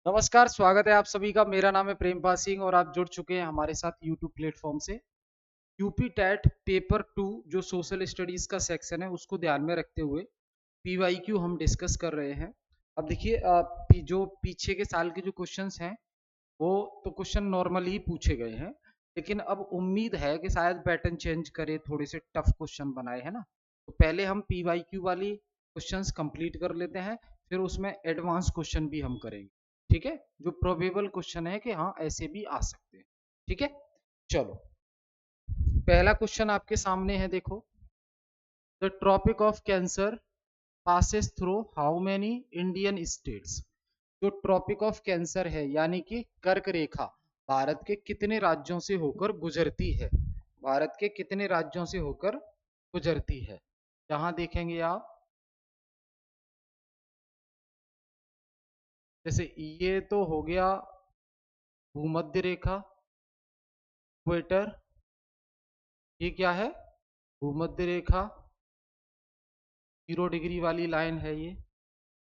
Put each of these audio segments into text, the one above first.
नमस्कार, स्वागत है आप सभी का। मेरा नाम है प्रेमपाल सिंह और आप जुड़ चुके हैं हमारे साथ यूट्यूब प्लेटफॉर्म से। यूपी टेट पेपर 2 जो सोशल स्टडीज का सेक्शन है उसको ध्यान में रखते हुए पीवाईक्यू हम डिस्कस कर रहे हैं। अब देखिए, जो पीछे के साल के जो क्वेश्चंस हैं वो तो क्वेश्चन नॉर्मल ही पूछे गए हैं, लेकिन अब उम्मीद है कि शायद पैटर्न चेंज करे, थोड़े से टफ क्वेश्चन बनाए, है ना। तो पहले हम पीवाईक्यू वाली क्वेश्चंस कंप्लीट कर लेते हैं, फिर उसमें एडवांस क्वेश्चन भी हम करेंगे। ठीक है, जो प्रोबेबल क्वेश्चन है कि हाँ ऐसे भी आ सकते हैं। ठीक है, चलो पहला क्वेश्चन आपके सामने है, देखो। The tropic of cancer passes through how many Indian states. जो ट्रॉपिक ऑफ कैंसर है यानी कि कर्क रेखा भारत के कितने राज्यों से होकर गुजरती है? भारत के कितने राज्यों से होकर गुजरती है? यहां देखेंगे आप, जैसे ये तो हो गया भूमध्य रेखा, इक्वेटर। ये क्या है? भूमध्य रेखा, 0 डिग्री वाली लाइन है ये।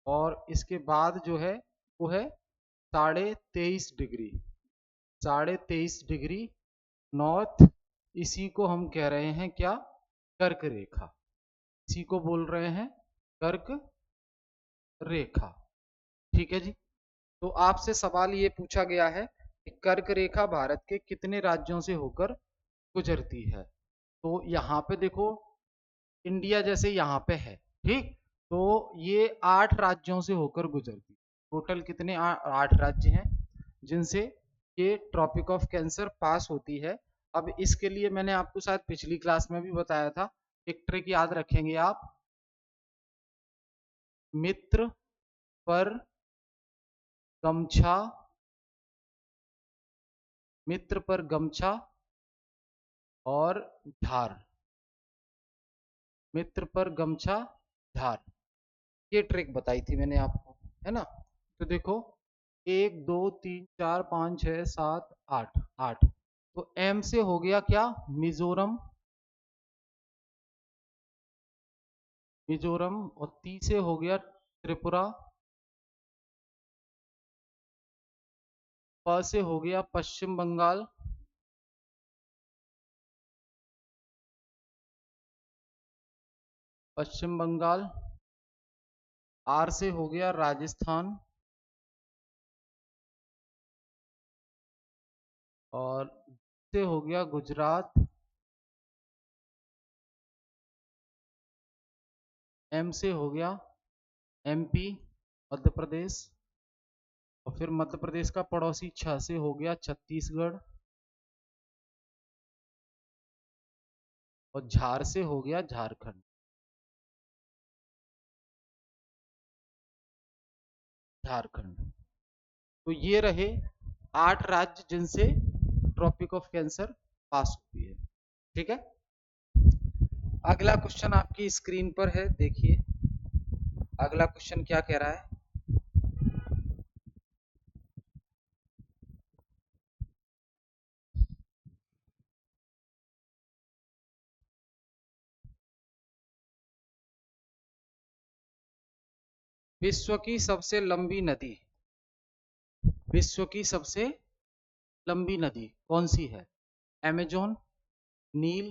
और इसके बाद जो है वो है 23.5 डिग्री, 23.5 डिग्री नॉर्थ। इसी को हम कह रहे हैं क्या? कर्क रेखा। इसी को बोल रहे हैं कर्क रेखा। ठीक है जी। तो आपसे सवाल ये पूछा गया है कि कर्क रेखा भारत के कितने राज्यों से होकर गुजरती है। तो यहाँ पे देखो, इंडिया जैसे यहाँ पे है, ठीक। तो ये 8 राज्यों से होकर गुजरती। टोटल कितने 8 राज्य हैं जिनसे ये ट्रॉपिक ऑफ कैंसर पास होती है। अब इसके लिए मैंने आपको शायद पिछली क्लास में भी बताया था, एक ट्रिक याद रखेंगे आप। मित्र पर गमछा, मित्र पर गमछा और झार, मित्र पर गमछा झार। ये ट्रिक बताई थी मैंने आपको, है ना। तो देखो, 1 2 3 4 5 6 7 8, 8। तो एम से हो गया क्या? मिजोरम, मिजोरम। और टी से हो गया त्रिपुरा, प से हो गया पश्चिम बंगाल, पश्चिम बंगाल। आर से हो गया राजस्थान, और से हो गया गुजरात। एम से हो गया एमपी, मध्य प्रदेश। और फिर मध्य प्रदेश का पड़ोसी छ से हो गया छत्तीसगढ़, और झार से हो गया झारखंड, झारखंड। तो ये रहे 8 राज्य जिनसे ट्रॉपिक ऑफ कैंसर पास होती है। ठीक है, अगला क्वेश्चन आपकी स्क्रीन पर है, देखिए। अगला क्वेश्चन क्या कह रहा है? विश्व की सबसे लंबी नदी, विश्व की सबसे लंबी नदी कौन सी है? अमेजोन, नील,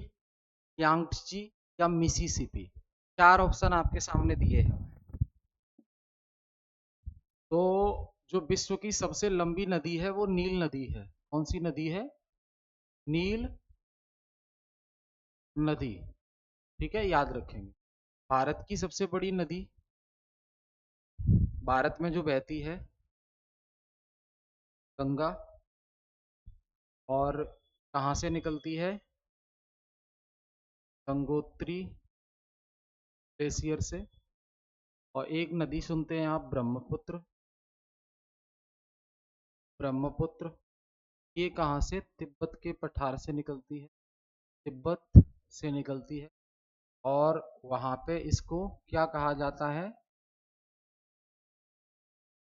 यांगत्जी या मिसिसिपी? 4 ऑप्शन आपके सामने दिए हैं। तो जो विश्व की सबसे लंबी नदी है वो नील नदी है। कौन सी नदी है? नील नदी। ठीक है, याद रखेंगे। भारत की सबसे बड़ी नदी, भारत में जो बहती है, गंगा। और कहाँ से निकलती है? गंगोत्री ग्लेशियर से। और एक नदी सुनते हैं आप, ब्रह्मपुत्र, ब्रह्मपुत्र। ये कहाँ से? तिब्बत के पठार से निकलती है, तिब्बत से निकलती है। और वहां पे इसको क्या कहा जाता है?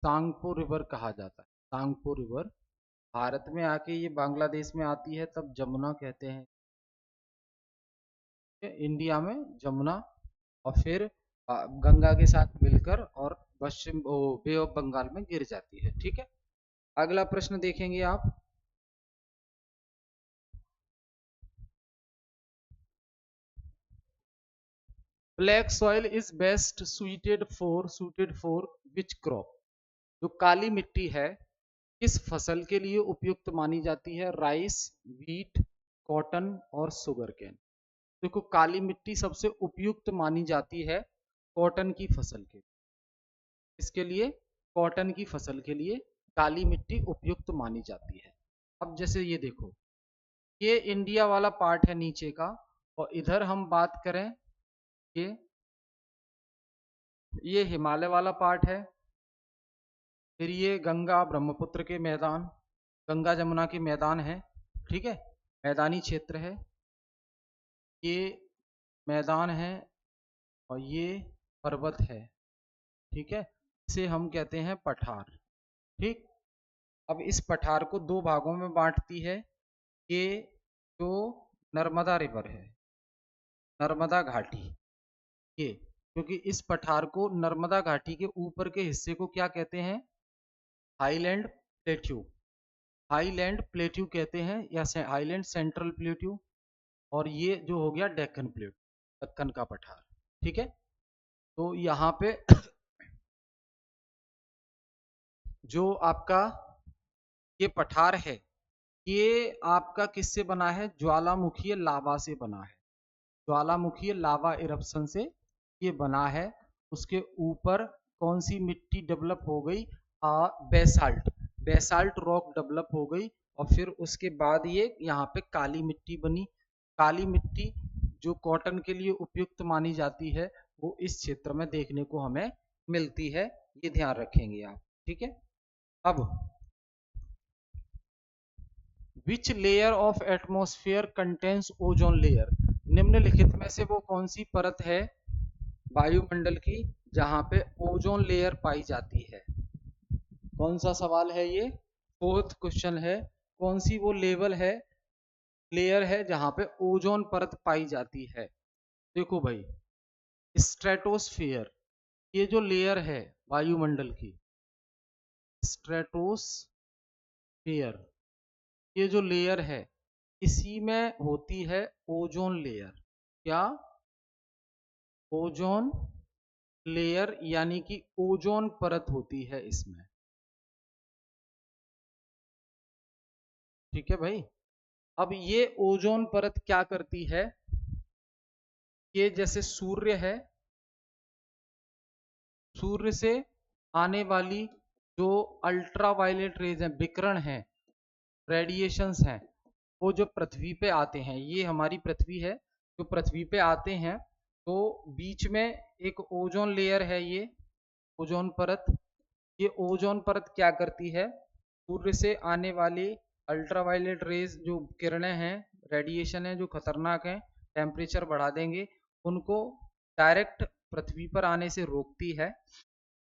सांगपो रिवर कहा जाता है, सांगपो रिवर। भारत में आके ये बांग्लादेश में आती है, तब जमुना कहते हैं। इंडिया में जमुना। और फिर गंगा के साथ मिलकर और पश्चिम बे ऑफ बंगाल में गिर जाती है। ठीक है, अगला प्रश्न देखेंगे आप। Black soil is best suited for which crop? जो काली मिट्टी है किस फसल के लिए उपयुक्त मानी जाती है? राइस, व्हीट, कॉटन और शुगर केन। देखो काली मिट्टी सबसे उपयुक्त मानी जाती है कॉटन की फसल के। इसके लिए कॉटन की फसल के लिए काली मिट्टी उपयुक्त मानी जाती है। अब जैसे ये देखो, ये इंडिया वाला पार्ट है नीचे का, और इधर हम बात करें ये हिमालय वाला पार्ट है। फिर ये गंगा ब्रह्मपुत्र के मैदान, गंगा जमुना के मैदान है, ठीक है, मैदानी क्षेत्र है। ये मैदान है और ये पर्वत है, ठीक है, इसे हम कहते हैं पठार। ठीक, अब इस पठार को दो भागों में बांटती है ये जो नर्मदा रिवर है, नर्मदा घाटी, ये क्योंकि इस पठार को नर्मदा घाटी के ऊपर के हिस्से को क्या कहते हैं? हाईलैंड प्लेट्यू, हाईलैंड प्लेट्यू कहते हैं, या हाईलैंड सेंट्रल प्लेट्यू। और ये जो हो गया डेक्कन प्लेट्यू, दक्कन का पठार, ठीक है। तो यहाँ पे जो आपका ये पठार है ये आपका किससे बना है? ज्वालामुखीय लावा से बना है, ज्वालामुखीय लावा इरप्शन से ये बना है। उसके ऊपर कौन सी मिट्टी डेवलप हो गई? बेसाल्ट, बेसाल्ट रॉक डेवलप हो गई, और फिर उसके बाद ये यहाँ पे काली मिट्टी बनी। काली मिट्टी जो कॉटन के लिए उपयुक्त मानी जाती है वो इस क्षेत्र में देखने को हमें मिलती है, ये ध्यान रखेंगे आप, ठीक है। अब which layer of atmosphere contains ozone layer? निम्नलिखित में से वो कौन सी परत है वायुमंडल की जहां पे ओजोन लेयर पाई जाती है? कौन सा सवाल है ये? फोर्थ क्वेश्चन है। कौन सी वो लेवल है, लेयर है जहां पे ओजोन परत पाई जाती है? देखो भाई, स्ट्रेटोस्फियर, ये जो लेयर है वायुमंडल की, स्ट्रेटोस्फियर, ये जो लेयर है इसी में होती है ओजोन लेयर। क्या? ओजोन लेयर, यानी कि ओजोन परत होती है इसमें, ठीक है भाई। अब ये ओजोन परत क्या करती है? ये जैसे सूर्य है, सूर्य से आने वाली जो अल्ट्रावायलेट रेज हैं, विकिरण हैं, रेडिएशंस हैं, वो जो पृथ्वी पे आते हैं, ये हमारी पृथ्वी है, जो पृथ्वी पे आते हैं तो बीच में एक ओजोन लेयर है, ये ओजोन परत। ये ओजोन परत क्या करती है? सूर्य से आने वाली अल्ट्रावायलेट रेज जो किरणें हैं, रेडिएशन है जो खतरनाक है, टेम्परेचर बढ़ा देंगे, उनको डायरेक्ट पृथ्वी पर आने से रोकती है।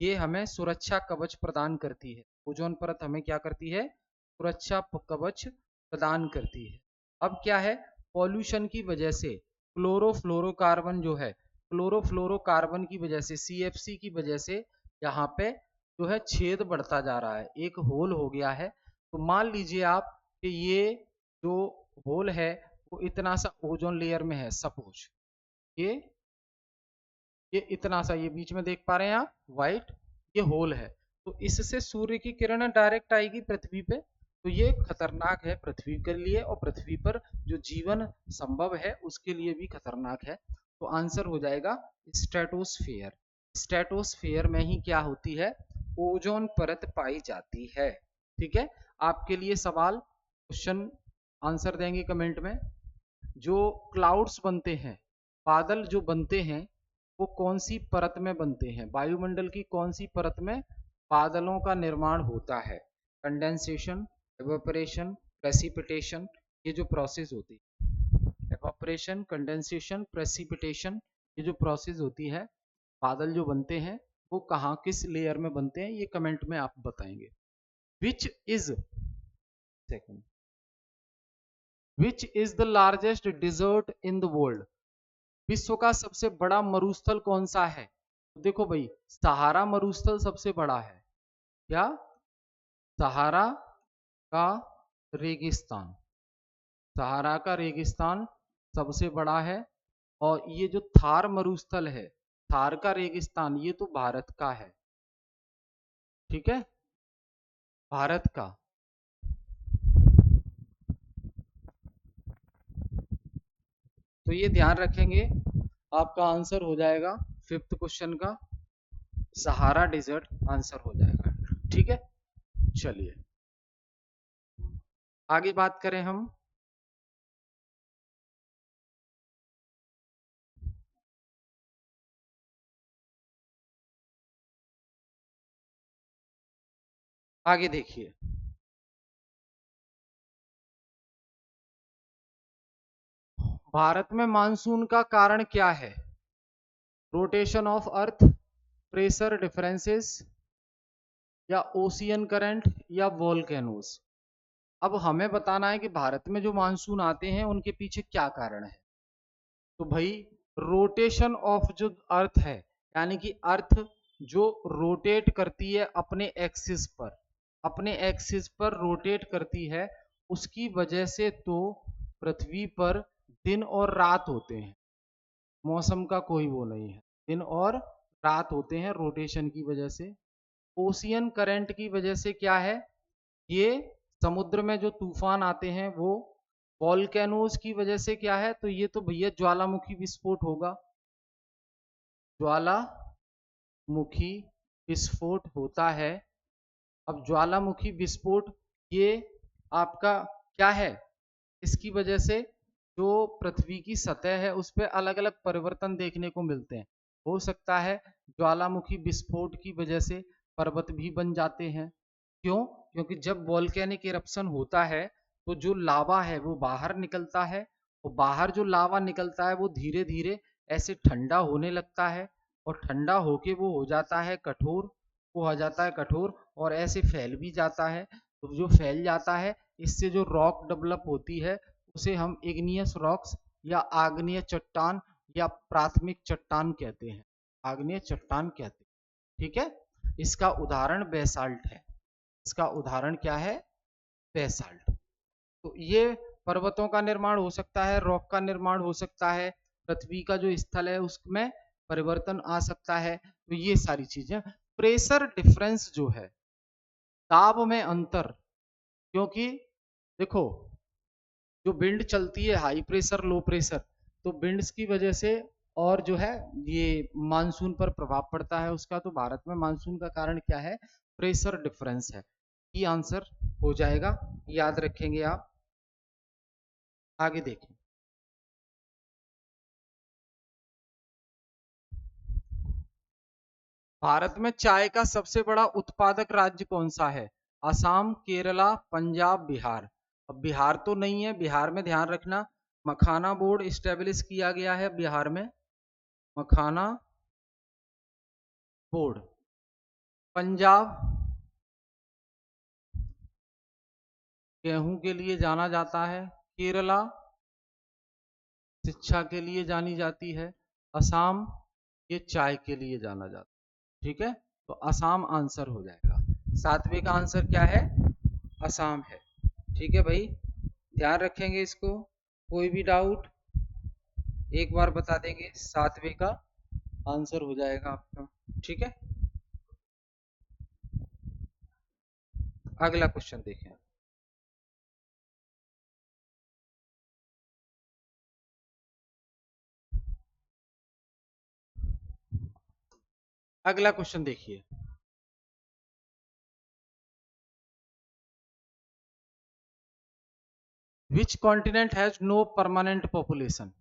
ये हमें सुरक्षा कवच प्रदान करती है। ओजोन परत हमें क्या करती है? सुरक्षा कवच प्रदान करती है। अब क्या है? पॉल्यूशन की वजह से क्लोरोफ्लोरोकार्बन जो है, क्लोरोफ्लोरोकार्बन की वजह से, CFC की वजह से यहाँ पे जो है छेद बढ़ता जा रहा है, एक होल हो गया है। तो मान लीजिए आप कि ये जो होल है वो इतना सा ओजोन लेयर में है, सपोज ये इतना सा, ये बीच में देख पा रहे हैं आप व्हाइट, ये होल है। तो इससे सूर्य की किरण डायरेक्ट आएगी पृथ्वी पे, तो ये खतरनाक है पृथ्वी के लिए, और पृथ्वी पर जो जीवन संभव है उसके लिए भी खतरनाक है। तो आंसर हो जाएगा स्ट्रेटोस्फेयर। स्ट्रेटोस्फेयर में ही क्या होती है? ओजोन परत पाई जाती है, ठीक है। आपके लिए सवाल, क्वेश्चन आंसर देंगे कमेंट में। जो क्लाउड्स बनते हैं, बादल जो बनते हैं, वो कौन सी परत में बनते हैं? वायुमंडल की कौन सी परत में बादलों का निर्माण होता है? कंडेंसेशन, एवापोरेशन, प्रेसिपिटेशन, ये जो प्रोसेस होती है, एवापोरेशन, कंडेंसेशन, प्रेसिपिटेशन, ये जो प्रोसेस होती है, बादल जो बनते हैं वो कहाँ, किस लेयर में बनते हैं, ये कमेंट में आप बताएंगे। Which is second which is the largest desert in the world? विश्व का सबसे बड़ा मरुस्थल कौन सा है? देखो भाई, सहारा मरुस्थल सबसे बड़ा है। क्या? सहारा का रेगिस्तान, सहारा का रेगिस्तान सबसे बड़ा है। और ये जो थार मरुस्थल है, थार का रेगिस्तान, ये तो भारत का है, ठीक है, भारत का। तो ये ध्यान रखेंगे, आपका आंसर हो जाएगा फिफ्थ क्वेश्चन का सहारा डिजर्ट आंसर हो जाएगा, ठीक है। चलिए आगे बात करें हम। आगे देखिए, भारत में मानसून का कारण क्या है? Rotation of earth, pressure differences, या ओशियन करंट, या वोल्केनोस। अब हमें बताना है कि भारत में जो मानसून आते हैं उनके पीछे क्या कारण है। तो भाई रोटेशन ऑफ जो अर्थ है, यानी कि अर्थ जो रोटेट करती है अपने एक्सिस पर, अपने एक्सिस पर रोटेट करती है, उसकी वजह से तो पृथ्वी पर दिन और रात होते हैं, मौसम का कोई वो नहीं है, दिन और रात होते हैं रोटेशन की वजह से। ओशियन करंट की वजह से क्या है, ये समुद्र में जो तूफान आते हैं वो वॉल्केनोज की वजह से क्या है, तो ये तो भैया ज्वालामुखी विस्फोट होगा, ज्वालामुखी विस्फोट होता है। अब ज्वालामुखी विस्फोट ये आपका क्या है, इसकी वजह से जो पृथ्वी की सतह है उस पर अलग अलग परिवर्तन देखने को मिलते हैं। हो सकता है ज्वालामुखी विस्फोट की वजह से पर्वत भी बन जाते हैं। क्यों? क्योंकि जब वॉल्केनिक इरप्शन होता है तो जो लावा है वो बाहर निकलता है, और बाहर जो लावा निकलता है वो धीरे धीरे ऐसे ठंडा होने लगता है, और ठंडा होके वो हो जाता है कठोर, वो हो जाता है कठोर और ऐसे फैल भी जाता है। तो जो फैल जाता है इससे जो रॉक डेवलप होती है उसे हम इग्नियस रॉक्स या आग्नेय चट्टान या प्राथमिक चट्टान कहते हैं, आग्नेय चट्टान कहते हैं, ठीक है। इसका उदाहरण बेसाल्ट है, इसका उदाहरण क्या है, बेसाल्ट। तो ये पर्वतों का निर्माण हो सकता है, रॉक का निर्माण हो सकता है, पृथ्वी का जो स्थल है उसमें परिवर्तन आ सकता है, तो ये सारी चीजें। प्रेशर डिफरेंस जो है, दाब में अंतर, क्योंकि देखो जो विंड चलती है हाई प्रेशर लो प्रेशर, तो विंड्स की वजह से और जो है ये मानसून पर प्रभाव पड़ता है उसका। तो भारत में मानसून का कारण क्या है, प्रेशर डिफरेंस है, ये आंसर हो जाएगा, याद रखेंगे आप। आगे देखें, भारत में चाय का सबसे बड़ा उत्पादक राज्य कौन सा है? असम, केरला, पंजाब, बिहार। अब बिहार तो नहीं है, बिहार में ध्यान रखना मखाना बोर्ड इस्टेब्लिश किया गया है बिहार में, मखाना बोर्ड। पंजाब गेहूं के लिए जाना जाता है, केरला शिक्षा के लिए जानी जाती है, असम ये चाय के लिए जाना जाता है, ठीक है। तो असम आंसर हो जाएगा, सातवें का आंसर क्या है, असम है, ठीक है भाई, ध्यान रखेंगे इसको। कोई भी डाउट एक बार बता देंगे, सातवें का आंसर हो जाएगा आपका, ठीक है। अगला क्वेश्चन देखें, अगला क्वेश्चन देखिए, which continent has no permanent population.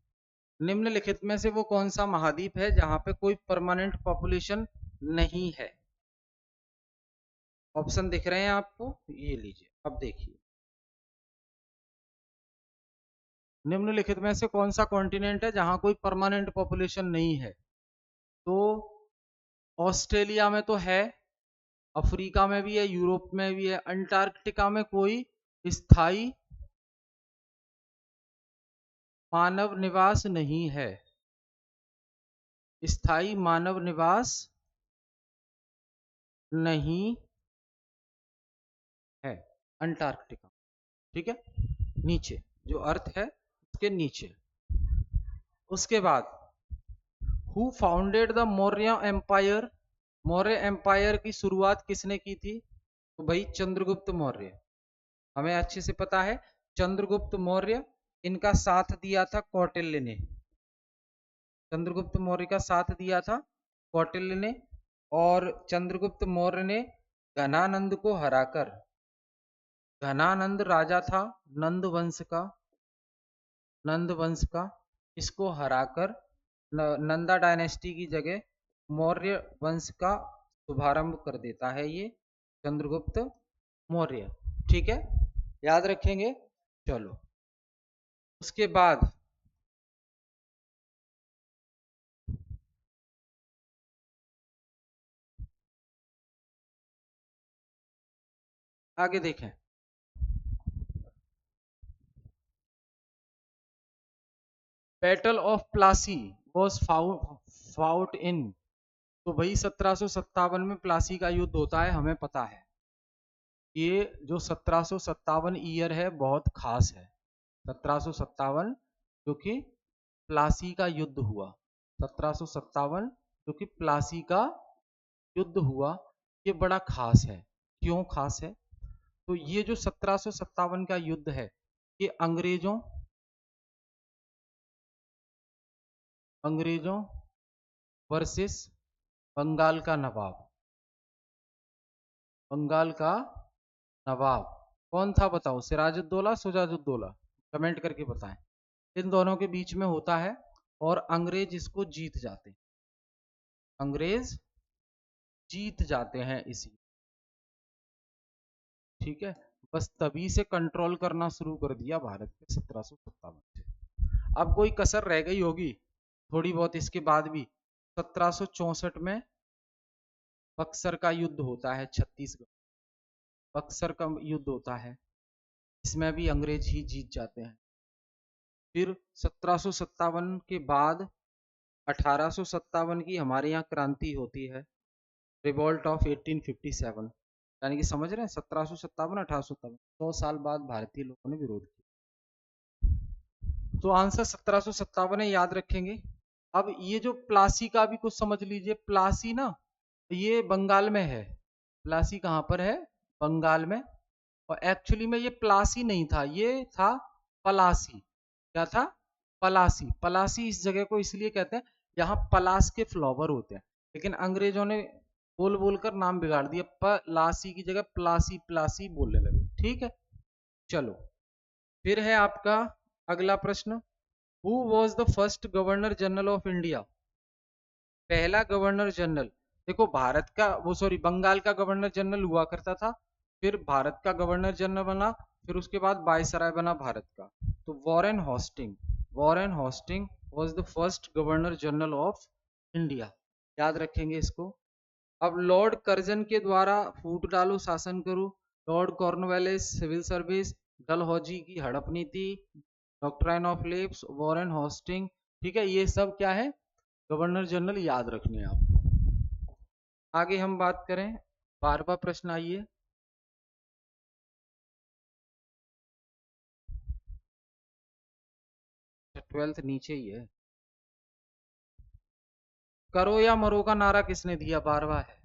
निम्नलिखित में से वो कौन सा महाद्वीप है जहां पे कोई परमानेंट पॉपुलेशन नहीं है? ऑप्शन दिख रहे हैं आपको, ये लीजिए, अब देखिए, निम्नलिखित में से कौन सा कॉन्टिनेंट है जहां कोई परमानेंट पॉपुलेशन नहीं है? तो ऑस्ट्रेलिया में तो है, अफ्रीका में भी है, यूरोप में भी है, अंटार्कटिका में कोई स्थायी मानव निवास नहीं है, स्थायी मानव निवास नहीं अंटार्कटिका, ठीक है, नीचे, जो अर्थ है उसके नीचे। उसके बाद who founded the Maurya empire, Maurya empire की शुरुआत किसने की थी? तो भाई चंद्रगुप्त मौर्य, हमें अच्छे से पता है। चंद्रगुप्त मौर्य, इनका साथ दिया था कौटिल्य ने, चंद्रगुप्त मौर्य का साथ दिया था कौटिल्य ने। और चंद्रगुप्त मौर्य ने घनानंद को हराकर, घनानंद राजा था नंद वंश का, नंद वंश का, इसको हराकर नंदा डायनेस्टी की जगह मौर्य वंश का शुभारंभ कर देता है ये चंद्रगुप्त मौर्य, ठीक है, याद रखेंगे। चलो, उसके बाद आगे देखें। Battle of Plassey was fought in, तो भाई 1757 में प्लासी का युद्ध होता है, हमें पता है। ये जो 1757 ईयर है बहुत खास है, 1757 जो कि प्लासी का युद्ध हुआ, 1757 जो कि प्लासी का युद्ध हुआ, ये बड़ा खास है। क्यों खास है? तो ये जो 1757 का युद्ध है, ये अंग्रेजों वर्सेस बंगाल का नवाब, बंगाल का नवाब कौन था बताओ? सिराजुद्दौला, शुजाजुद्दौला, कमेंट करके बताएं। इन दोनों के बीच में होता है और अंग्रेज इसको जीत जाते हैं, अंग्रेज जीत जाते हैं इसी, ठीक है। बस तभी से कंट्रोल करना शुरू कर दिया भारत पे 1757 से। अब कोई कसर रह गई होगी थोड़ी बहुत इसके बाद भी। 1764 में बक्सर का युद्ध होता है, छत्तीसगढ़, बक्सर का युद्ध होता है, इसमें भी अंग्रेज ही जीत जाते हैं। फिर 1757 के बाद 1857 की हमारे यहाँ क्रांति होती है, रिवॉल्ट ऑफ 1857, यानी कि समझ रहे हैं 1757 1857, 100 साल बाद भारतीय लोगों ने विरोध किया। तो आंसर 1757 है, याद रखेंगे। अब ये जो प्लासी का भी कुछ समझ लीजिए, प्लासी ना ये बंगाल में है, प्लासी कहाँ पर है? बंगाल में। और एक्चुअली में ये प्लासी नहीं था, ये था पलासी। क्या था? पलासी। पलासी इस जगह को इसलिए कहते हैं यहाँ पलास के फ्लावर होते हैं, लेकिन अंग्रेजों ने बोल बोलकर नाम बिगाड़ दिया, पलासी की जगह प्लासी प्लासी बोलने लगे, ठीक है। चलो, फिर है आपका अगला प्रश्न, who was the first governor general of India? पहला गवर्नर जनरल, देखो भारत का वो सॉरी बंगाल का गवर्नर जनरल हुआ करता था, फिर भारत का गवर्नर जनरल बना, फिर उसके बाद वायसराय बना भारत का। तो Warren hoisting, Warren hoisting was the first governor general of India, याद रखेंगे इसको। अब लॉर्ड कर्जन के द्वारा फूट डालो शासन करो, lord Cornwallis civil service, Dalhousie की हड़प नीति, doctrine of lapse, Warren Hastings, ठीक है, ये सब क्या है? गवर्नर जनरल याद रखने हैं आपको। आगे हम बात करें, 12वां प्रश्न आइए। ट्वेल्थ नीचे ही है। करो या मरो का नारा किसने दिया? 12वां है।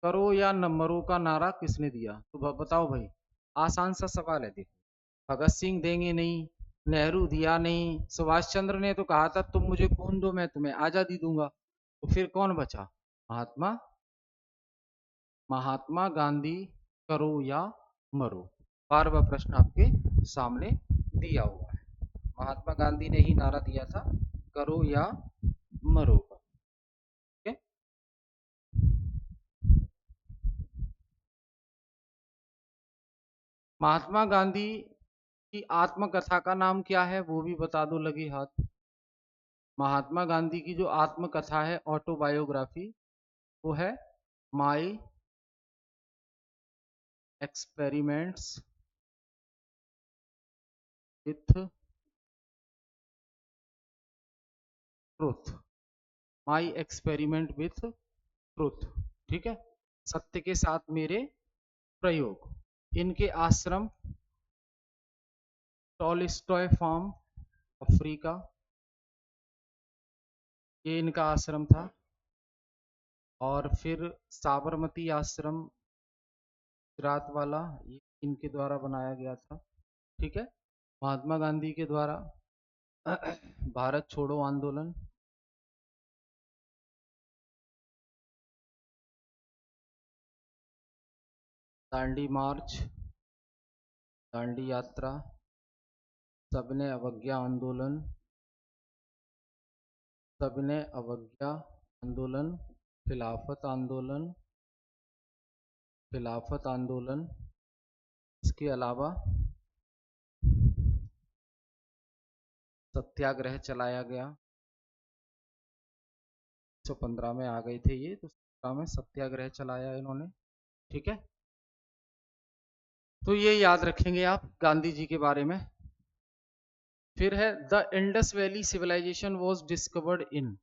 करो या न मरो का नारा किसने दिया? तो बताओ भाई, आसान सा सवाल है, देखो। भगत सिंह देंगे नहीं, नेहरू दिया नहीं, सुभाष चंद्र ने तो कहा था तुम मुझे खून दो मैं तुम्हें आजादी दूंगा, तो फिर कौन बचा? महात्मा, महात्मा गांधी। करो या मरो, 12वां प्रश्न आपके सामने दिया हुआ है। महात्मा गांधी ने ही नारा दिया था, करो या मरो का, ठीक है। महात्मा गांधी की आत्मकथा का नाम क्या है? वो भी बता दो लगे हाथ। महात्मा गांधी की जो आत्मकथा है, ऑटोबायोग्राफी, वो है my experiments with truth, my experiment with truth, ठीक है, सत्य के साथ मेरे प्रयोग। इनके आश्रम टॉलस्टॉय फार्म अफ्रीका, ये इनका आश्रम था। और फिर साबरमती आश्रम गुजरात वाला, ये इनके द्वारा बनाया गया था। ठीक है। महात्मा गांधी के द्वारा भारत छोड़ो आंदोलन, दांडी मार्च, दांडी यात्रा, सबने अवज्ञा आंदोलन, सबने अवज्ञा आंदोलन, खिलाफत आंदोलन, खिलाफत आंदोलन। इसके अलावा सत्याग्रह चलाया गया। 1915 में आ गए थे ये, तो 17 में सत्याग्रह चलाया इन्होंने। ठीक है। तो ये याद रखेंगे आप गांधी जी के बारे में। फिर है the Indus valley civilisation was discovered in.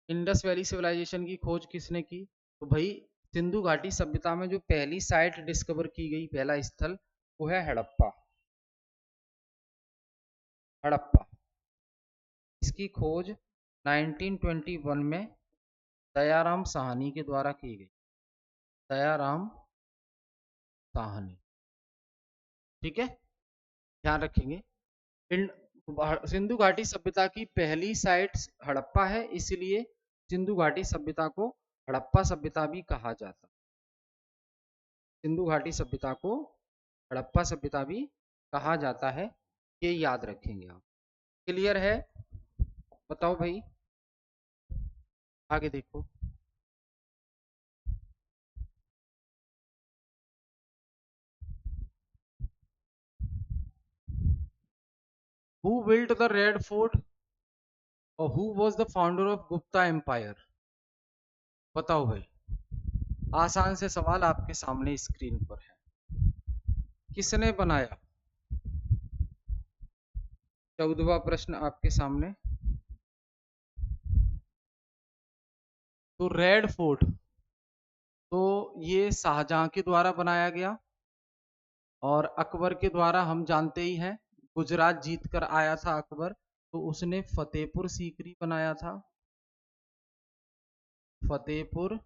Indus valley civilisation की खोज किसने की? तो भाई सिंधु घाटी सभ्यता में जो पहली साइट डिस्कवर की गई, पहला स्थल, वो है हड़प्पा। हड़प्पा, इसकी खोज 1921 में दयाराम साहनी के द्वारा की गई। दयाराम साहनी। ठीक है, ध्यान रखेंगे। सिंधु घाटी सभ्यता की पहली साइट हड़प्पा है, इसलिए सिंधु घाटी सभ्यता को हड़प्पा सभ्यता भी कहा जाता। सिंधु घाटी सभ्यता को हड़प्पा सभ्यता भी कहा जाता है, ये याद रखेंगे आप। क्लियर है? बताओ भाई, आगे देखो। Who built the Red Fort और who was the founder of Gupta empire? बताओ भाई, आसान से सवाल आपके सामने स्क्रीन पर है। किसने बनाया? 14वां प्रश्न आपके सामने। तो रेड फोर्ट, तो ये शाहजहां के द्वारा बनाया गया, और अकबर के द्वारा हम जानते ही हैं, गुजरात जीत कर आया था अकबर, तो उसने फतेहपुर सीकरी बनाया था। फतेहपुर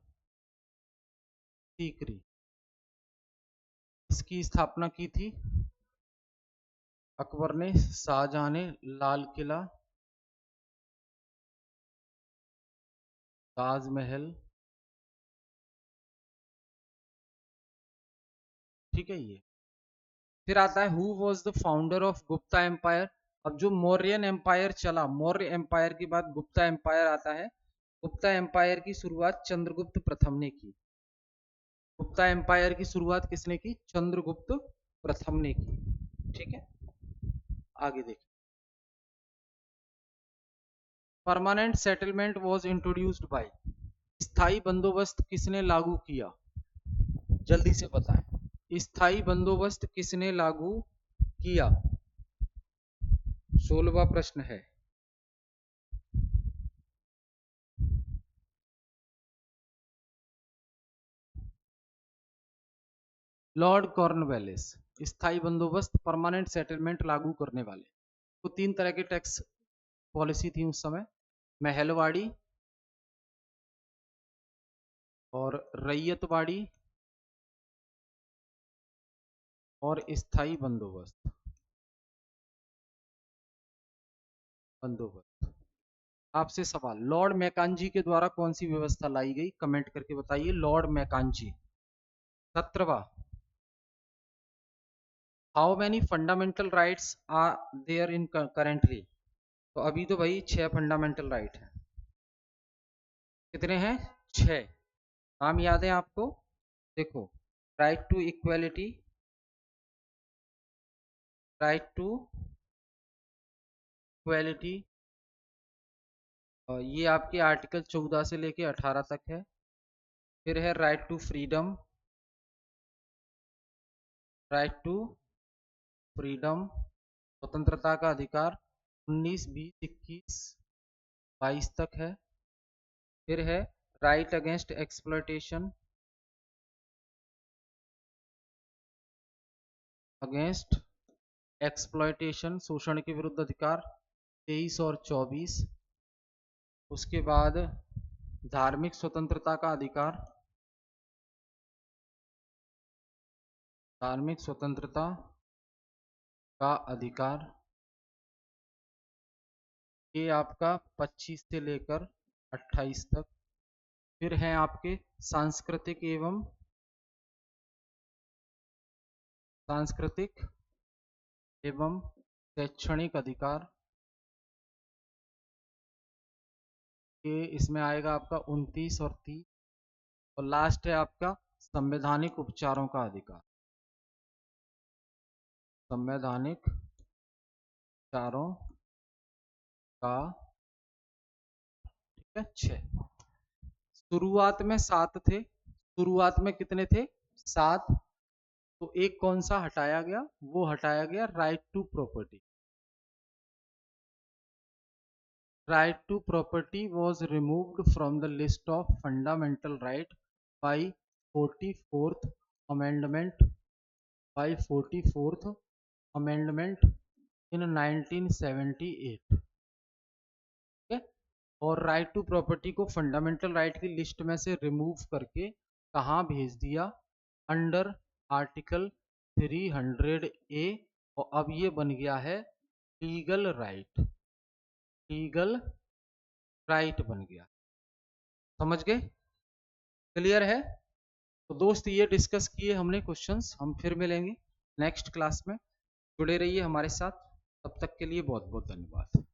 सीकरी, इसकी स्थापना की थी अकबर ने। शाहजहां ने लाल किला, ताजमहल। ठीक है। ये फिर आता है who was the founder of Gupta empire. अब जो मौर्यन एम्पायर चला, मौर्य एम्पायर के बाद गुप्ता एम्पायर आता है। गुप्ता एम्पायर की शुरुआत चंद्रगुप्त प्रथम ने की। गुप्ता एम्पायर की शुरुआत किसने की? चंद्रगुप्त प्रथम ने की। ठीक है, आगे देखिए। Permanent settlement was introduced by. स्थायी बंदोबस्त किसने लागू किया? जल्दी से बताएं। स्थायी बंदोबस्त किसने लागू किया? 16वां प्रश्न है। लॉर्ड कॉर्नवेलिस, स्थायी बंदोबस्त, परमानेंट सेटलमेंट लागू करने वाले। तो 3 तरह के टैक्स पॉलिसी थी उस समय, महलवाड़ी और रैयतवाड़ी और स्थायी बंदोबस्त। बंदोबस्त। आपसे सवाल, लॉर्ड मैकांजी के द्वारा कौन सी व्यवस्था लाई गई? कमेंट करके बताइए। Lord Mackenzie. 17वां। How many fundamental rights are there in currently? तो अभी तो भाई 6 फंडामेंटल राइट है। कितने हैं? 6। नाम याद है आपको? देखो, right to equality, right to equality, ये आपके आर्टिकल 14 से लेके 18 तक है। फिर है right to freedom, right to freedom, स्वतंत्रता का अधिकार, 19, 20, 21, 22 तक है। फिर है right against exploitation, against exploitation, शोषण के विरुद्ध अधिकार 23 और 24। उसके बाद धार्मिक स्वतंत्रता का अधिकार, धार्मिक स्वतंत्रता का अधिकार ये आपका 25 से लेकर 28 तक। फिर हैं आपके सांस्कृतिक एवं शैक्षणिक अधिकार, ये इसमें आएगा आपका 29 और 30। और लास्ट है आपका संवैधानिक उपचारों का अधिकार, संवैधानिक उपचारों का, ठीक है, 6। शुरुआत में 7 थे, शुरुआत में कितने थे? 7। तो एक कौन सा हटाया गया? वो हटाया गया right to property. Right to property was removed from the list of fundamental right by 44th amendment in 1978। ठीक है? और राइट टू प्रॉपर्टी को फंडामेंटल राइट की लिस्ट में से रिमूव करके कहाँ भेज दिया? Under article 300A। और अब ये बन गया है लीगल राइट, लीगल राइट बन गया। समझ गए? क्लियर है? तो दोस्त ये डिस्कस किए हमने क्वेश्चंस। हम फिर मिलेंगे नेक्स्ट क्लास में, जुड़े रहिए हमारे साथ। तब तक के लिए बहुत बहुत धन्यवाद।